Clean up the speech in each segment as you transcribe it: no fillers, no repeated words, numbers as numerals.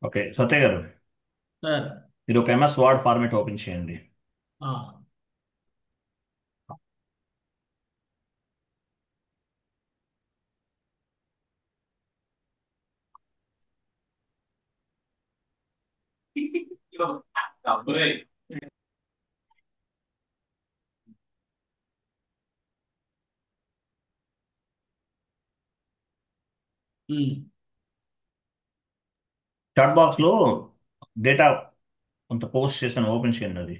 Okay సత్య గారు, sir. మీరు ఒక ఎంఎస్ వర్డ్ ఫార్మేట్ ఓపెన్ చేయండి. ఆ, ఉమ్, చాట్ బాక్స్ లో డేటా కొంత పోస్ట్ చేశాను, ఓపెన్ చేయండి అది.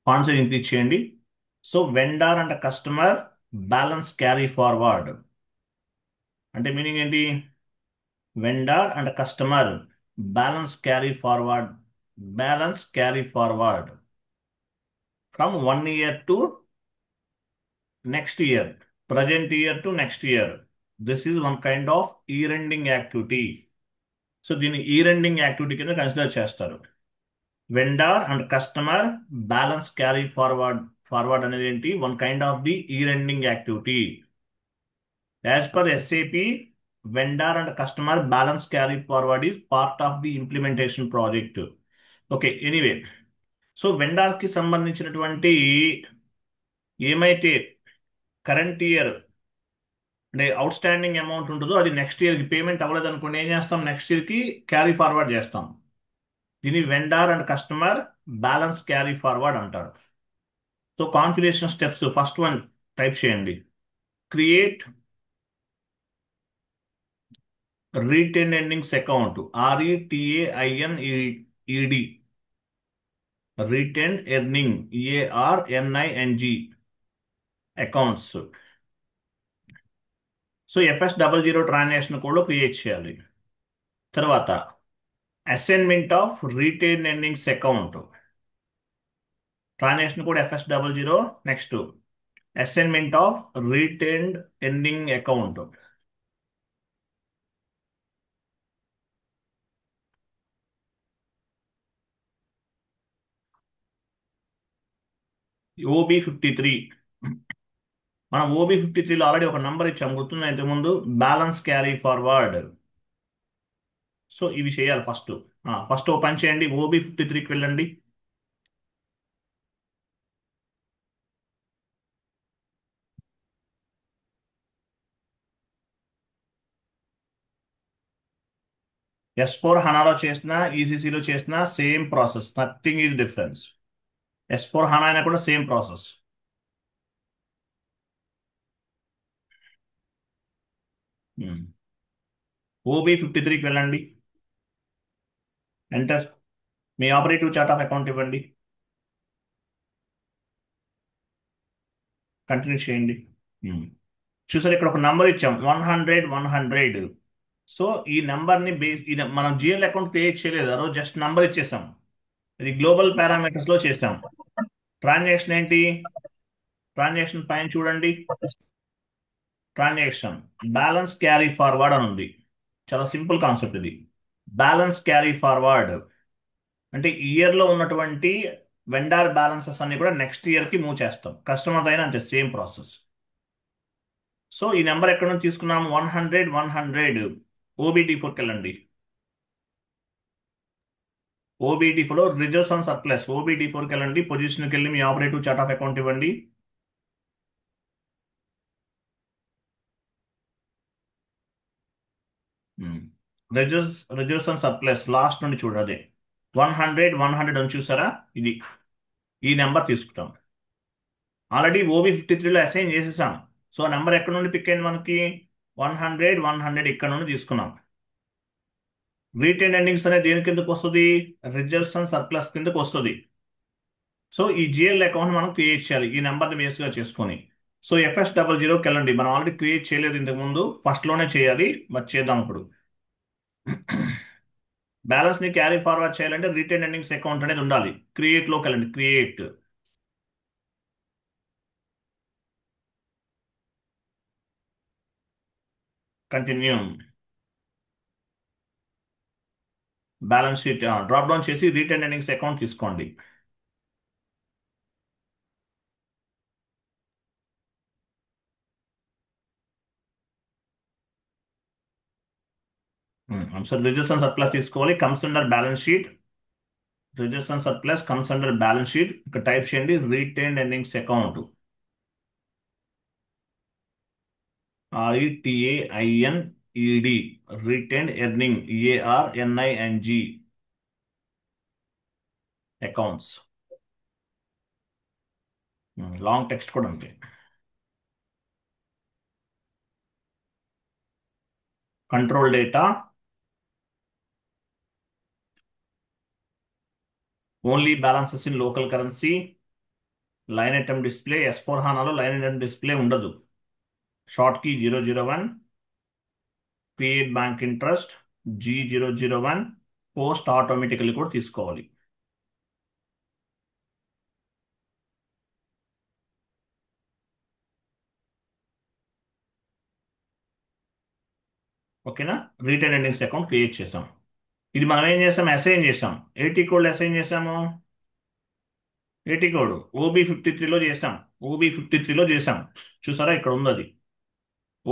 ఫాంట్స్ ఇంక్రీజ్ చేయండి. So vendor and customer balance carry forward అంటే మీనింగ్ ఏంటి? Vendor and customer balance carry forward from 1 year to next year, present year to next year. This is one kind of ఈ ending activity. So దీన్ని ఈ ending activity కింద consider చేస్తారు. Vendor and customer balance carry forward అనేది ఏంటి? One kind of the year ending activity. As per SAP, vendor and customer balance carry forward is part of the implementation project. Okay, anyway. So vendor కి సంబంధించినటువంటి ఏమైతే current year అంటే outstanding amount ఉంటుందో అది next year కి payment అవ్వలేదు అనుకోండి, ఏం చేస్తాం? నెక్స్ట్ ఇయర్ కి క్యారీ ఫార్వర్డ్ చేస్తాం. దీన్ని vendor and customer balance carry forward అంటారు. So configuration steps, first one type చేయండి. Create retained earnings account, RETAINED, retained earning, EARNING accounts. So FS00 transaction code లో క్రియేట్ చేయాలి. తర్వాత assignment of retained earnings account, transaction code FS00. Next assignment of retained earning account, OB53. మనం OB53లో already ఒక number ఇచ్చాం, గుర్తున్నా ఇంతకుముందు? Balance carry forward. So ఇవి చేయాలి first. First ఓ పని చేయండి, OB53కి వెళ్ళండి. S4 హనాలో చేసినా, ఈసీసీలో చేసినా same process, nothing is difference. S4 హనా అయినా కూడా సేమ్ ప్రాసెస్. OB53కి వెళ్ళండి, enter. Me operative chart of account ఇవ్వండి, కంటిన్యూ చేయండి. Hmm. చూసారు, ఇక్కడ ఒక నంబర్ ఇచ్చాం, 100. సో ఈ నంబర్ని బేస్, ఇది మనం జిఎల్ అకౌంట్ క్రియేట్ చేయలేదు, ఆ రోజు జస్ట్ నంబర్ ఇచ్చేసాం. ఇది గ్లోబల్ పారామీటర్స్ లో చేసాం. ట్రాన్సాక్షన్ ఏంటి? ట్రాన్సాక్షన్ పైన చూడండి, ట్రాన్సాక్షన్ బ్యాలెన్స్ క్యారీ ఫార్వర్డ్ అని ఉంది. చాలా సింపుల్ కాన్సెప్ట్ ఇది. బ్యాలెన్స్ క్యారీ ఫార్వర్డ్ అంటే ఇయర్ లో ఉన్నటువంటి వెండార్ బ్యాలెన్సెస్ అన్ని కూడా నెక్స్ట్ ఇయర్ కి మూవ్ చేస్తాం. కస్టమర్ అయినా అంతే, సేమ్ ప్రాసెస్. సో ఈ నెంబర్ ఎక్కడ నుంచి తీసుకున్నాం? 100. OBD4కి వెళ్ళండి. OBD4 లో రిజర్వ్స్ అండ్ సర్ప్లస్, OBD4కి వెళ్ళండి. పొజిషన్కి వెళ్ళి మీ ఆపరేటివ్ చార్ట్ ఆఫ్ అకౌంట్ ఇవ్వండి. రిజర్వ్స్ అండ్ సర్ప్లస్ లాస్ట్ నుండి చూడండి, అదే 100 అని చూసారా? ఇది ఈ నెంబర్ తీసుకుంటాం. ఆల్రెడీ OB53లో అసైన్ చేసేసాం. సో ఆ నెంబర్ ఎక్కడ నుండి పిక్ అయింది మనకి? 100 ఇక్కడ నుండి తీసుకున్నాం. రీటైన్ ఎర్నింగ్స్ అనేది దేని కిందకు వస్తుంది? రిజర్వ్స్ అండ్ సర్ప్లస్ కిందకు వస్తుంది. సో ఈ జిఎల్ అకౌంట్ మనం క్రియేట్ చేయాలి ఈ నెంబర్ని బేస్గా చేసుకొని. సో FS00కి వెళ్ళండి. మనం ఆల్రెడీ క్రియేట్ చేయలేదు ఇంతకు ముందు, ఫస్ట్ లోనే చేయాలి, మరి చేద్దాం ఇప్పుడు. బ్యాలెన్స్ ని క్యారీ ఫార్వర్డ్ చేయాలంటే రిటైన్ ఎర్నింగ్స్ అకౌంట్ అనేది ఉండాలి. క్రియేట్ లోకి వెళ్ళండి, create. Continue. Balance sheet drop down చేసి రీటైన్ ఎర్నింగ్స్ అకౌంట్ తీసుకోండి. సో రిజర్వ్స్ అండ్ సర్ప్లస్ తీసుకోవాలి, comes under balance sheet. Reserves and surplus comes under balance sheet. ఇక్కడ టైప్ చేయండి retained earnings account. RETAINED, retained earning, EARNING, accounts. Long text కూడా ఉంటాయి. Control data, only balances in local currency. Line item display, S4 హానాలో line item display ఉండదు. Short key 001, create bank interest G001, post automatically కూడా తీసుకోవాలి. ఓకేనా? Retain earnings account create చేసాం. ఇది మనం ఏం చేసాం? అసైన్ చేసాం. ఏటీ కోడ్ అసైన్ చేసాము. ఏటీ కోడ్ OB53లో చేసాం. OB53లో చేసాం. చూసారా, ఇక్కడ ఉంది అది.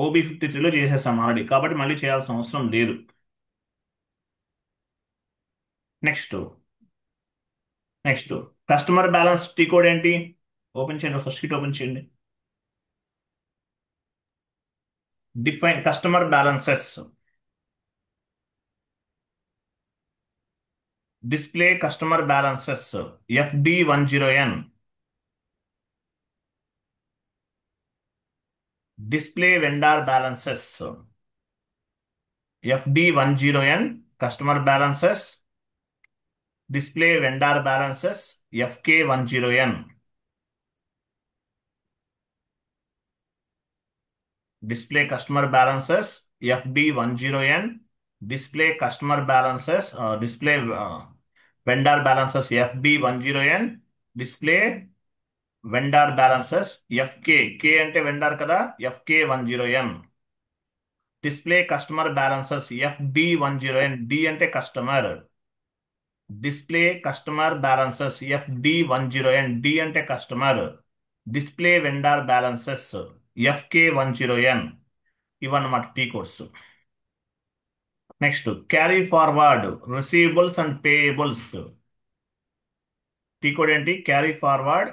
OB53లో చేసేసాం ఆల్రెడీ, కాబట్టి మళ్ళీ చేయాల్సిన అవసరం లేదు. Next next customer balance T code ఏంటి? ఓపెన్ చేయండి, ఫస్ట్ షీట్ ఓపెన్ చేయండి. Define customer balances. Display customer balances, FD10N. Display vendor balances, FD10N. Customer balances, display vendor balances, FK10N. Display customer balances, FD10N. Display customer balances, display vendor balances, FB10N. Display vendor balances, K అంటే vendor కదా, FK10N. Display customer balances, FD10N. D అంటే customer. Display customer balances, FD10N. D అంటే customer. Display vendor balances, FK10N. ఇవన్నమాట T codes. Next carry forward receivables and payables. T code ఏంటి? Carry forward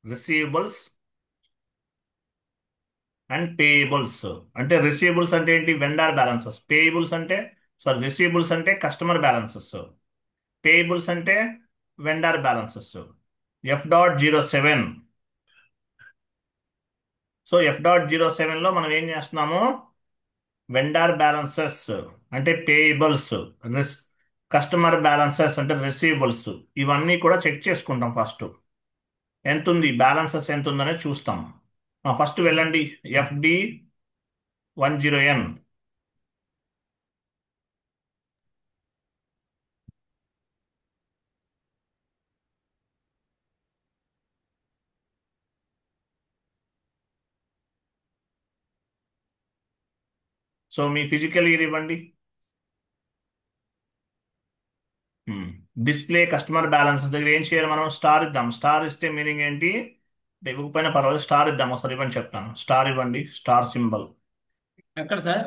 receivables and payables. అంటే receivables అంటే ఏంటి? Vendor balances. Payables అంటే, sorry, receivables అంటే customer balances. Payables అంటే vendor balances. F.07. So F.07లో మనం ఏం చేస్తున్నాము? వెండార్ బ్యాలెన్సెస్ అంటే పేయబుల్స్, కస్టమర్ బ్యాలెన్సెస్ అంటే రిసీవబుల్స్. ఇవన్నీ కూడా చెక్ చేసుకుంటాం. ఫస్ట్ ఎంత ఉంది, బ్యాలెన్సెస్ ఎంత ఉందనే చూస్తాం. ఫస్ట్ వెళ్ళండి, FD10N. సో మీ ఫిజికల్ ఇయర్ ఇవ్వండి. డిస్ప్లే కస్టమర్ బ్యాలెన్సెస్ దగ్గర ఏం చేయాలి? మనం స్టార్ ఇద్దాం. స్టార్ ఇస్తే మీనింగ్ ఏంటి? అంటే ఇవ్వకపోయినా పర్వాలేదు, స్టార్ ఇద్దాం. ఒకసారి ఇవ్వండి, చెప్తాను. స్టార్ ఇవ్వండి, స్టార్ సింబల్. ఎక్కడ సార్?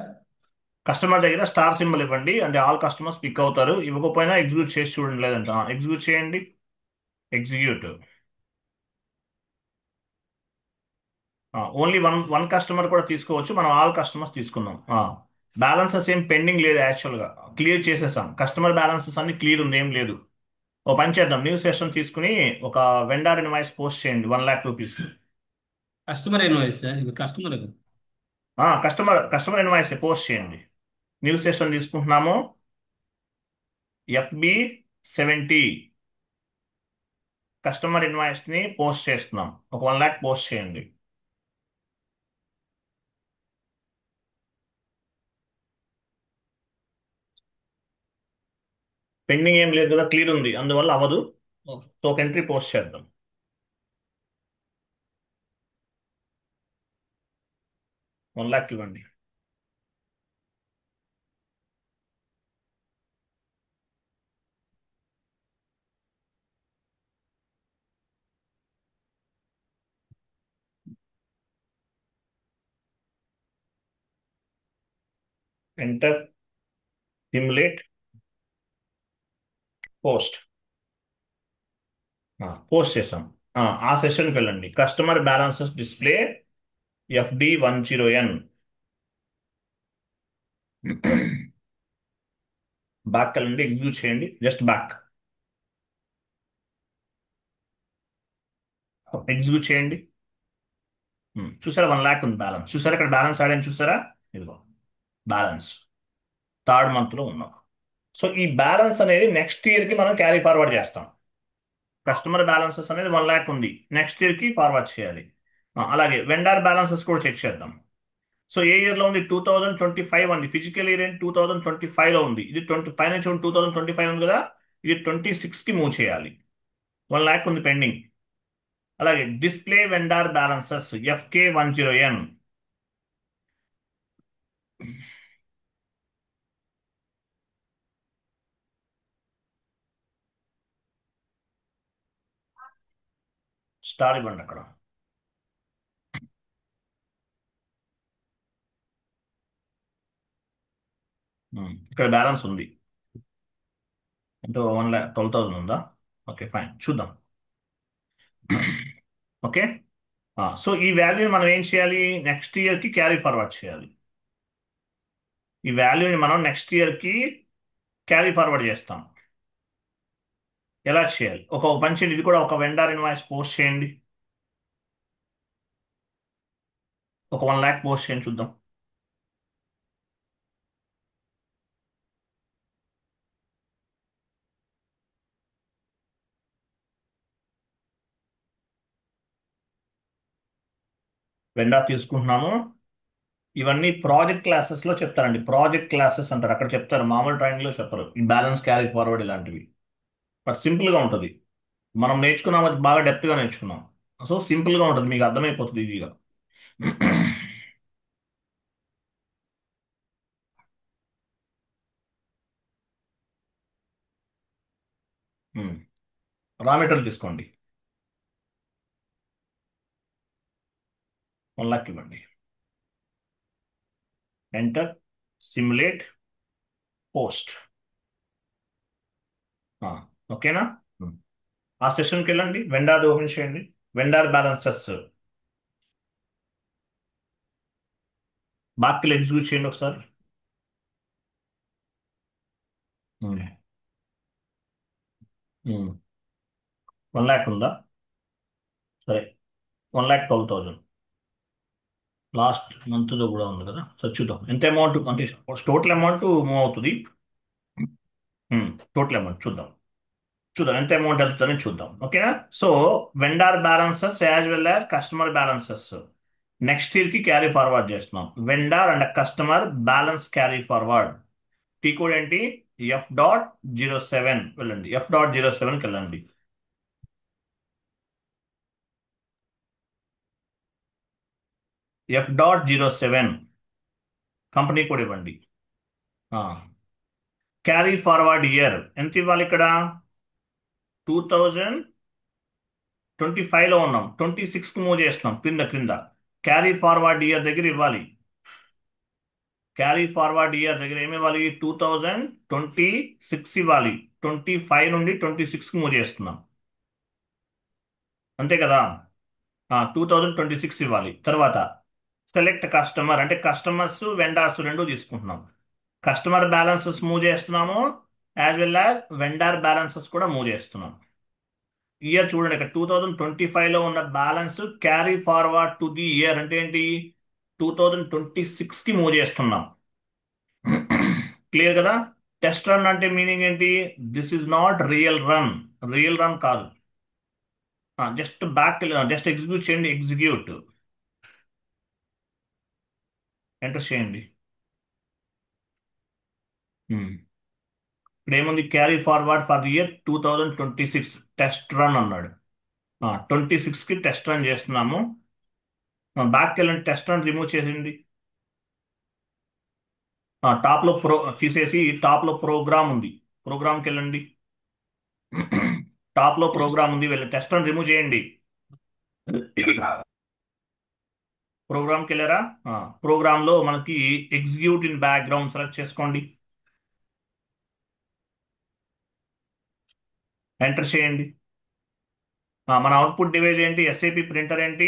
కస్టమర్ దగ్గర స్టార్ సింబల్ ఇవ్వండి, అంటే ఆల్ కస్టమర్స్ పిక్ అవుతారు. ఇవ్వకపోయినా ఎగ్జిక్యూట్ చేసి చూడండి, లేదంట ఎగ్జిక్యూట్ చేయండి. Execute. Only one one customer కూడా తీసుకోవచ్చు, మనం ఆల్ కస్టమర్స్ తీసుకుందాం. బ్యాలెన్సెస్ ఏం పెండింగ్ లేదు, యాక్చువల్గా క్లియర్ చేసేసాం. కస్టమర్ బ్యాలెన్సెస్ అన్ని క్లియర్ ఉంది, ఏం లేదు. ఓ పని చేద్దాం, న్యూ సెషన్ తీసుకుని ఒక వెండార్ ఇన్వాయిస్ పోస్ట్ చేయండి, 1,00,000 రూపీస్. కస్టమర్ ఇన్వాయిస్ సార్, ఇది కస్టమర్ కదా. కస్టమర్ ఇన్వాయిస్ పోస్ట్ చేయండి. న్యూ సెషన్ తీసుకుంటున్నాము. FB70 కస్టమర్ ఇన్వాయిస్ ని పోస్ట్ చేస్తున్నాం. ఒక 1,00,000 పోస్ట్ చేయండి. పెండింగ్ ఏం లేదు కదా, క్లియర్ ఉంది, అందువల్ల అవ్వదు. ఒక ఎంట్రీ పోస్ట్ చేద్దాం. 1,00,000 ఇవ్వండి. Enter, simulate, post. పోస్ట్ చేసాం. ఆ సెషన్కి వెళ్ళండి. Customer balances display FD10N. Back వెళ్ళండి, ఎగ్జిక్యూట్ చేయండి, జస్ట్ బ్యాక్ ఎగ్జిక్యూట్ చేయండి. చూసారా 1 lakh ఉంది బ్యాలెన్స్. చూసారా ఇక్కడ బ్యాలెన్స్ ఆడని చూసారా? ఇదిగో బ్యాలెన్స్ థర్డ్ మంత్ లో ఉన్నాం. సో ఈ బ్యాలెన్స్ అనేది నెక్స్ట్ ఇయర్ కి మనం క్యారీ ఫార్వర్డ్ చేస్తాం. కస్టమర్ బ్యాలెన్సెస్ అనేది 1 lakh ఉంది, నెక్స్ట్ ఇయర్ కి ఫార్వర్డ్ చేయాలి. అలాగే వెండర్ బ్యాలెన్సెస్ కూడా చెక్ చేద్దాం. సో ఏ ఇయర్ లో ఉంది? 2025 ఉంది. ఫిజికల్ ఇయర్ 2025 లో ఉంది. ఇది 20 పైన 2025 ఉంది కదా, ఇది 26 కి మూవ్ చేయాలి. 1 lakh ఉంది పెండింగ్. అలాగే display vendor balances FK10N. Star ఇవ్వండి అక్కడ. ఇక్కడ బ్యాలెన్స్ ఉంది. అంటే 1,12,000 ఉందా? ఓకే ఫైన్, చూద్దాం. ఓకే. సో ఈ వాల్యూని మనం ఏం చేయాలి? నెక్స్ట్ ఇయర్ కి క్యారీ ఫార్వర్డ్ చేయాలి. ఈ వాల్యూని మనం నెక్స్ట్ ఇయర్ కి క్యారీ ఫార్వర్డ్ చేస్తాం. ఎలా చేయాలి? ఒక పని చేయండి, ఇది కూడా ఒక వెండర్ ఇన్వాయిస్ పోస్ట్ చేయండి. ఒక 1 lakh పోస్ట్ చేయండి, చూద్దాం. వెండర్ తీసుకుంటున్నాము. ఇవన్నీ ప్రాజెక్ట్ క్లాసెస్ లో చెప్తారండి. ప్రాజెక్ట్ క్లాసెస్ అంటారు, అక్కడ చెప్తారు. మామూలు ట్రైనింగ్ లో చెప్పరు ఈ బ్యాలెన్స్ క్యారీ ఫార్వర్డ్ ఇలాంటివి. బట్ సింపుల్ గా ఉంటుంది. మనం నేర్చుకున్నాం, అది బాగా డెప్త్ గా నేర్చుకున్నాం. సో సింపుల్ గా ఉంటుంది, మీకు అర్థమైపోతుంది ఈజీగా. రా మెటీరియల్ తీసుకోండి. 1 lakh ఇవ్వండి. Enter, simulate, post. ఓకేనా? ఉమ్. ఆ సెషన్కి వెళ్ళండి, వెండార్ ఓపెన్ చేయండి. వెండార్ బ్యాలెన్సెస్ బాకీలు ఎగ్జిక్యూట్ చేయండి ఒకసారి. 1 lakh ఉందా? సరే, 1,12,000 లాస్ట్ మంత్ లో కూడా ఉంది కదా. సరే చూద్దాం ఎంత అమౌంట్ అంటే టోటల్ అమౌంట్ మూవ్ అవుతుంది. టోటల్ అమౌంట్ చూద్దాం. చూద్దాం ఎంత అమౌంట్ వెళ్తుందని చూద్దాం. ఓకేనా? So vendor balances as well as customer balances next year కి క్యారీ ఫార్వర్డ్ చేస్తున్నాం. Vendor and customer balance carry forward. Tea code ఏంటి? F.07. వెళ్ళండి, F.07కి వెళ్ళండి. F.07 కంపెనీ కోడ్ ఇవ్వండి. క్యారీ ఫార్వర్డ్ ఇయర్ ఎంత ఇవ్వాలి ఇక్కడ? 2025 లో ఉన్నాం, 26 కి మూవ్ చేస్తున్నాం. క్రింద క్రింద క్యారీ ఫార్వర్డ్ ఇయర్ దగ్గర ఇవ్వాలి. క్యారీ ఫార్వర్డ్ ఇయర్ దగ్గర ఏమి ఇవ్వాలి? 2026 ఇవ్వాలి. 25 నుండి 26 కి మూవ్ చేస్తున్నాం, అంతే కదా. 2026 ఇవ్వాలి. తర్వాత సెలెక్ట్ కస్టమర్ అంటే కస్టమర్స్ వెండర్స్ రెండు తీసుకుంటున్నాం. కస్టమర్ బ్యాలెన్సెస్ మూవ్ చేస్తున్నాము, as well as vendor balances కూడా మూవ్ చేస్తున్నాం. ఇయర్ చూడండి, ఇక్కడ 2025 లో ఉన్న balance carry forward to the year అంటే ఏంటి? 2026 కి మూవ్ చేస్తున్నాం. క్లియర్ కదా? టెస్ట్ రన్ అంటే మీనింగ్ ఏంటి? This is not real run. Real run కాదు. జస్ట్ బ్యాక్, జస్ట్ ఎగ్జిక్యూట్ చేయండి. ఎగ్జిక్యూట్, ఎంటర్ చేయండి. ఇక్కడ ఏముంది? Carry forward for year 2026 test run అన్నాడు. 26 కి టెస్ట్ రన్ చేస్తున్నాము. బ్యాక్ వెళ్ళండి, టెస్ట్ రన్ రిమూవ్ చేసింది. టాప్ లో తీసేసి టాప్ లో ప్రోగ్రామ్ ఉంది, ప్రోగ్రామ్కి వెళ్ళండి. టాప్ లో ప్రోగ్రామ్ ఉంది, వెళ్ళి టెస్ట్ రన్ రిమూవ్ చేయండి. ప్రోగ్రామ్కి వెళ్ళారా? ప్రోగ్రామ్లో మనకి ఎగ్జిక్యూట్ ఇన్ బ్యాక్గ్రౌండ్ సెలెక్ట్ చేసుకోండి. ఎంటర్ చేయండి. మన అవుట్పుట్ డివైస్ ఏంటి? ఎస్ఏపి ప్రింటర్ ఏంటి?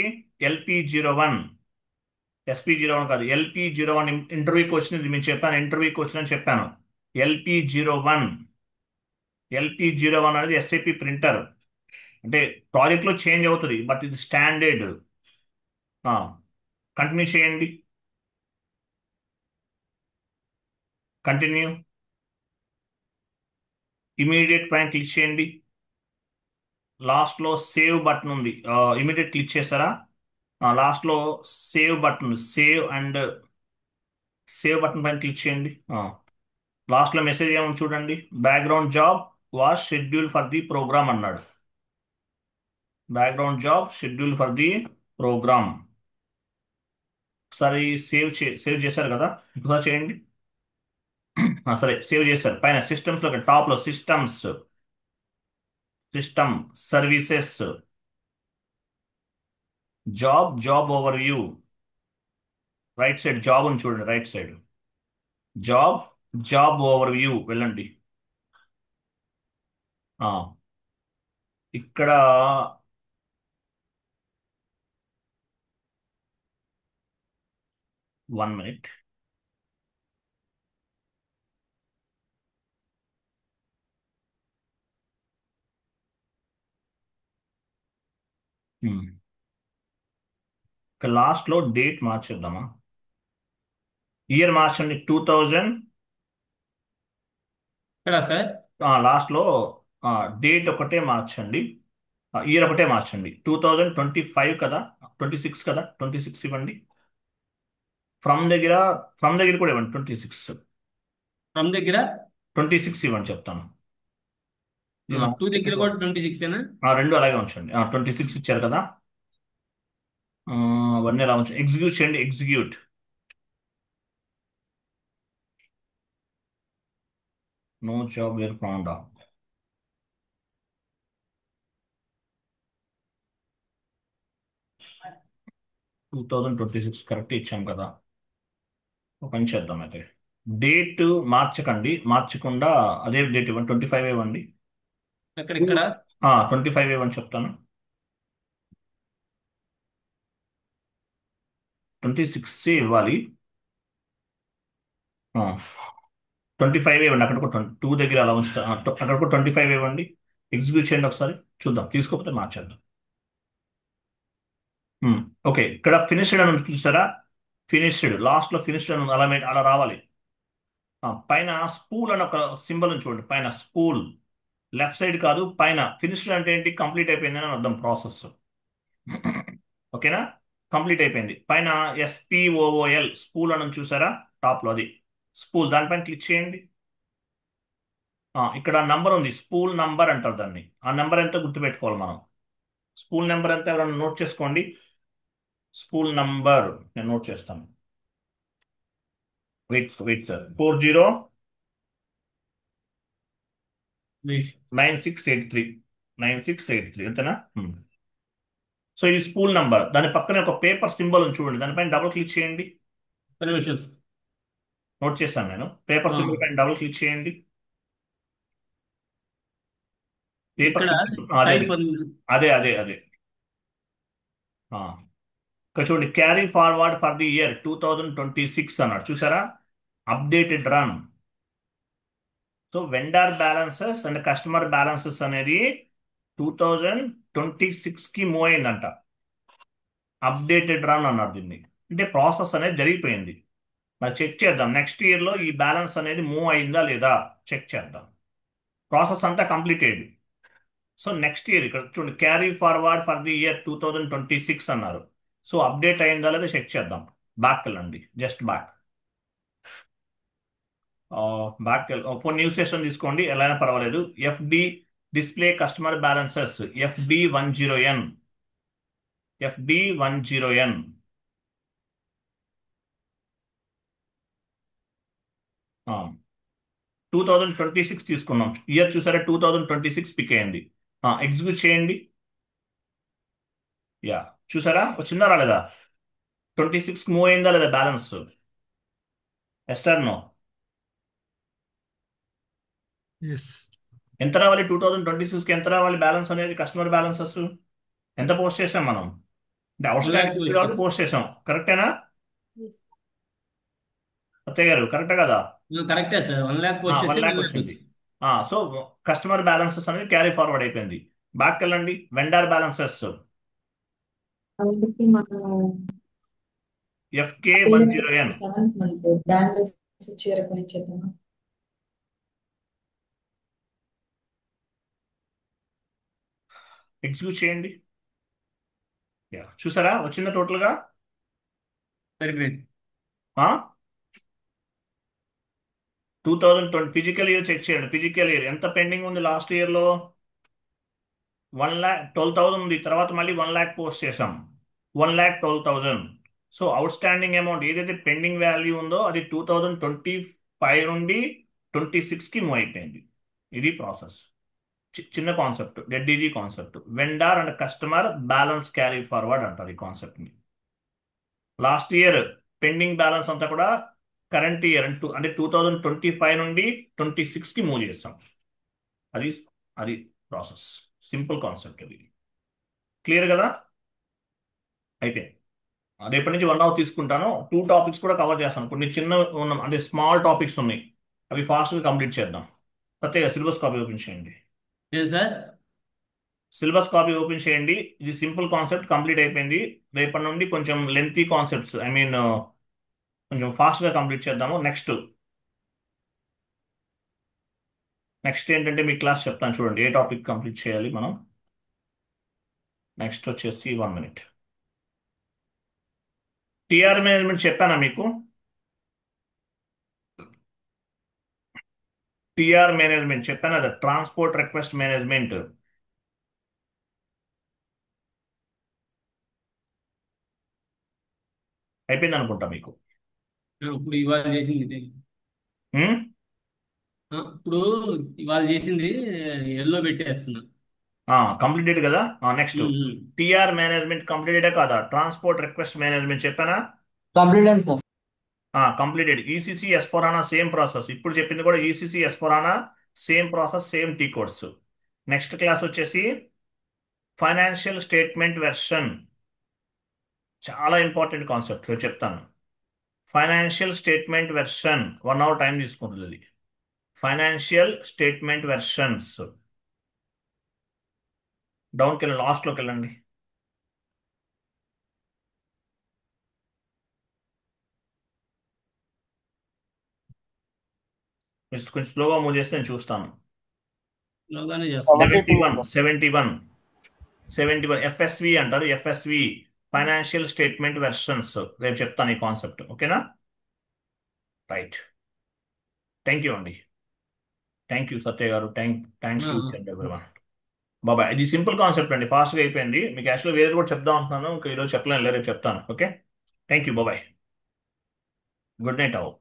LP01. SP01 కాదు, LP01. ఇంటర్వ్యూకి వచ్చింది, ఇది మీకు చెప్పాను, ఇంటర్వ్యూకి వచ్చిందని చెప్పాను. LP01. LP01 అనేది ఎస్ఏపి ప్రింటర్. అంటే ప్రాజెక్ట్లో చేంజ్ అవుతుంది, బట్ ఇది స్టాండర్డ్. కంటిన్యూ చేయండి. కంటిన్యూ. ఇమీడియట్ పైన క్లిక్ చేయండి. లాస్ట్లో సేవ్ బటన్ ఉంది, ఇమీడియట్ క్లిక్ చేస్తారా? లాస్ట్లో సేవ్ బటన్, సేవ్ బటన్ పైన క్లిక్ చేయండి. లాస్ట్లో మెసేజ్ ఏమని చూడండి. Background job was schedule for the program అన్నాడు. Background job schedule for the program. ఒకసారి సేవ్ చేశారు కదా, ఒకసారి చేయండి. సరే, సేవ్ చేశారు. పైన సిస్టమ్స్లో టాప్లో system services, job over view. Right side job అని చూడండి, right side job, job over view వెళ్ళండి. ఆ, ఇక్కడ 1 minute. ఇక్కడ లాస్ట్లో డేట్ మార్చేద్దామా? ఇయర్ మార్చండి, 2000. ఇక్కడ సార్. లాస్ట్లో డేట్ ఒకటే మార్చండి, ఇయర్ ఒకటే మార్చండి. 2025 కదా, 26 కదా, 26 ఇవ్వండి. ఫ్రమ్ దగ్గర, ఫ్రమ్ దగ్గర కూడా ఇవ్వండి, 26. ఫ్రమ్ దగ్గర 26 ఇవ్వండి చెప్తాను. ఇది టూ దగ్గర కూడా 26 ఏనా? రెండు అలాగే ఉంచండి. 26 ఇచ్చారు కదా. అవన్నీ అలా ఉంచండి. ఎగ్జిక్యూట్ చేయండి, execute. No job were found. 2026 correct ఇచ్చాం కదా. ఒక పని చేద్దాం అయితే, డేట్ మార్చకండి, మార్చకుండా అదే డేట్ ఇవ్వండి, 25 ఇవ్వండి. అక్కడ ఇక్కడ 25 ఇవ్వండి చెప్తాను. 26 ఇవ్వాలి. 25 ఇవ్వండి, అక్కడ కూడా 2 దగ్గర అలా ఉంచుతా, అక్కడ కూడా 25 ఇవ్వండి. ఎగ్జిక్యూట్ చేయండి ఒకసారి, చూద్దాం, తీసుకోకపోతే మార్చేద్దాం. ఓకే, ఇక్కడ ఫినిష్డ్ అని ఉంది చూసారా? ఫినిష్డ్, లాస్ట్లో ఫినిష్డ్ అని ఉంది, అలా అలా రావాలి. పైన స్పూల్ అని ఒక సింబల్ ఉంది చూడండి, పైన స్పూల్. లెఫ్ట్ సైడ్ కాదు, పైన. ఫినిష్డ్ అంటే ఏంటి? కంప్లీట్ అయిపోయింది అని అర్థం, ప్రాసెస్. ఓకేనా? కంప్లీట్ అయిపోయింది. పైన SPOOL స్పూల్ అని ఉంది చూసారా? టాప్లో అది స్పూల్, దానిపైన క్లిక్ చేయండి. ఇక్కడ నంబర్ ఉంది, స్పూల్ నంబర్ అంటారు దాన్ని. ఆ నెంబర్ ఎంత గుర్తుపెట్టుకోవాలి మనం. స్పూల్ నెంబర్ ఎంత ఎవరైనా నోట్ చేసుకోండి. స్పూల్ నంబర్ నేను నోట్ చేస్తాను. Wait wait sir, 40 please. 9683. 9683 అంతేనా? సో ఇది స్పూల్ నంబర్. దాని పక్కనే ఒక పేపర్ సింబల్ ఉంది చూడండి, దానిపైన డబుల్ క్లిక్ చేయండి. పర్మిషన్స్. నోట్ చేశాను నేను. పేపర్ సింబల్ పైన డబుల్ క్లిక్ చేయండి. పేపర్ ఇక్కడ సింబల్ అదే టైప్ అదే అదే అదే. ఆ, ఇక్కడ చూడండి, carry forward for the year 2026 అన్నాడు చూసారా? Updated run. So vendor balances and customer balances అనేది 2026కి మూవ్ అయిందంట. అప్డేటెడ్ రన్ అన్నారు దీన్ని. అంటే ప్రాసెస్ అనేది జరిగిపోయింది. మరి చెక్ చేద్దాం, నెక్స్ట్ ఇయర్లో ఈ బ్యాలెన్స్ అనేది మూవ్ అయిందా లేదా చెక్ చేద్దాం. ప్రాసెస్ అంతా కంప్లీటెడ్. సో నెక్స్ట్ ఇయర్ ఇక్కడ చూడండి, carry forward for the year 2026 అన్నారు. సో అప్డేట్ అయిందా లేదా చెక్ చేద్దాం. బ్యాక్ వెళ్ళండి, just back. Back open new session తీసుకోండి, ఎలా అయినా పర్వాలేదు. FD display customer balances, FD10N. FD10N. 2026 తీసుకున్నాం, ఇయర్ చూసారా? 2026 పిక్ అయ్యింది. ఎగ్జిక్యూట్ చేయండి. యా, చూసారా వచ్చిందా రాలేదా? 26 మూవ్ అయిందా లేదా balance? Yes sir no? Yes. ఎంత రావాలి 2026కి? ఎంత రావాలి బ్యాలెన్స్ అనేది, కస్టమర్ బ్యాలెన్సెస్ ఎంత పోస్ట్ చేసాం మనం? అంటే అవుట్ 1 lakh స్టాండింగ్ పోస్ట్ కాబట్టి పోస్ట్ చేసాం. కరెక్టేనా సత్య గారు? కరెక్టే కదా? కరెక్టే సార్, 1 lakh పోస్ట్ చేస్తే 1 1 ల్యాక్ lakh వచ్చింది. వచ్చింది. సో కస్టమర్ బ్యాలెన్సెస్ అనేది క్యారీ ఫార్వర్డ్ అయిపోయింది. బ్యాక్ వెళ్ళండి, వెండర్ బ్యాలెన్సెస్ అందుకే మనం ఎఫ్కే పిల్లలకి 10N. 7th మంత్ బ్యాంగిల్స్ చీర కొనిచ్చేద్దామా? ఎగ్జిక్యూట్ చేయండి. చూసారా వచ్చిందా టోటల్గా? సరిపోయింది. 2020 ఫిజికల్ ఇయర్ చెక్ చేయండి. ఫిజికల్ ఇయర్ ఎంత పెండింగ్ ఉంది లాస్ట్ ఇయర్లో? 1,12,000 ఉంది. తర్వాత మళ్ళీ 1 lakh పోస్ట్ చేసాం. 1,12,000. సో అవుట్ స్టాండింగ్ అమౌంట్ ఏదైతే పెండింగ్ వాల్యూ ఉందో అది 2025 నుండి 26కి మూవ్ అయిపోయింది. ఇది ప్రాసెస్. చిన్న concept, ZDG concept. Vendor and customer balance carry forward అంటారు ఈ కాన్సెప్ట్ని. లాస్ట్ ఇయర్ పెండింగ్ బ్యాలెన్స్ అంతా కూడా కరెంట్ ఇయర్ అంటే 2025 నుండి 26కి మూవ్ చేస్తాం. అది అది ప్రాసెస్. సింపుల్ కాన్సెప్ట్ అది. క్లియర్ కదా? అయితే రేపటి నుంచి 1 అవర్ తీసుకుంటాను. 2 టాపిక్స్ కూడా కవర్ చేస్తాను. కొన్ని చిన్న ఉన్న అంటే స్మాల్ టాపిక్స్ ఉన్నాయి, అవి ఫాస్ట్గా కంప్లీట్ చేద్దాం. ప్రత్యేక సిలబస్ కాపీ ఓపెన్ చేయండి. ఏం సార్? సిలబస్ కాపీ ఓపెన్ చేయండి. ఇది సింపుల్ కాన్సెప్ట్ కంప్లీట్ అయిపోయింది. రేపటి నుండి కొంచెం లెంతీ కాన్సెప్ట్స్, ఐ మీన్ కొంచెం ఫాస్ట్గా కంప్లీట్ చేద్దాము. నెక్స్ట్ ఏంటంటే మీ క్లాస్ చెప్తాను చూడండి, ఏ టాపిక్ కంప్లీట్ చేయాలి మనం. నెక్స్ట్ వచ్చేసి 1 minute. టిఆర్ మేనేజ్మెంట్ చెప్పానా మీకు? టిఆర్ మేనేజ్మెంట్ చెప్పాను కదా, ట్రాన్స్పోర్ట్ రిక్వెస్ట్ మేనేజ్మెంట్. అయిపోయింది అనుకుంటా మీకు. ఇప్పుడు ఇవాళ చేసింది ఇది. హ్మ్? ఇప్పుడు ఇవాళ చేసింది ఎల్లో పెట్టేస్తున్నా. కంప్లీటెడ్ కదా. నెక్స్ట్ టిఆర్ మేనేజ్మెంట్ కంప్లీటెడే కాదా? ట్రాన్స్పోర్ట్ రిక్వెస్ట్ మేనేజ్మెంట్ చెప్పానా? Complete sir. Completed. ECC S/4HANA same process. ఇప్పుడు చెప్పింది కూడా ECC S/4HANA same process, same tea codes. Next class వచ్చేసి ఫైనాన్షియల్ స్టేట్మెంట్ వెర్షన్. చాలా ఇంపార్టెంట్ కాన్సెప్ట్, రేపు చెప్తాను. Financial statement version 1 hour time తీసుకుంటుంది అది. Financial statement versions. డౌన్కి వెళ్ళండి, లాస్ట్లోకి వెళ్ళండి. కొంచెం స్లోగా మూవ్ చేస్తే నేను చూస్తాను. లోగానే చేస్తాను. 71 FSV అంటారు. FSV financial statement versions. రేపు చెప్తాను ఈ కాన్సెప్ట్. ఓకేనా? రైట్. థ్యాంక్ యూ అండి. థ్యాంక్ యూ సత్య గారు. Thanks to everyone. బాబాయ్. ఇది సింపుల్ కాన్సెప్ట్ అండి, ఫాస్ట్గా అయిపోయింది. మీకు యాక్చువల్గా వేరేది కూడా చెప్దాం అంటున్నాను, ఇంకా ఈరోజు చెప్పలేను, రేపు చెప్తాను. ఓకే, థ్యాంక్ యూ, బాబాయ్, గుడ్ నైట్ అవు.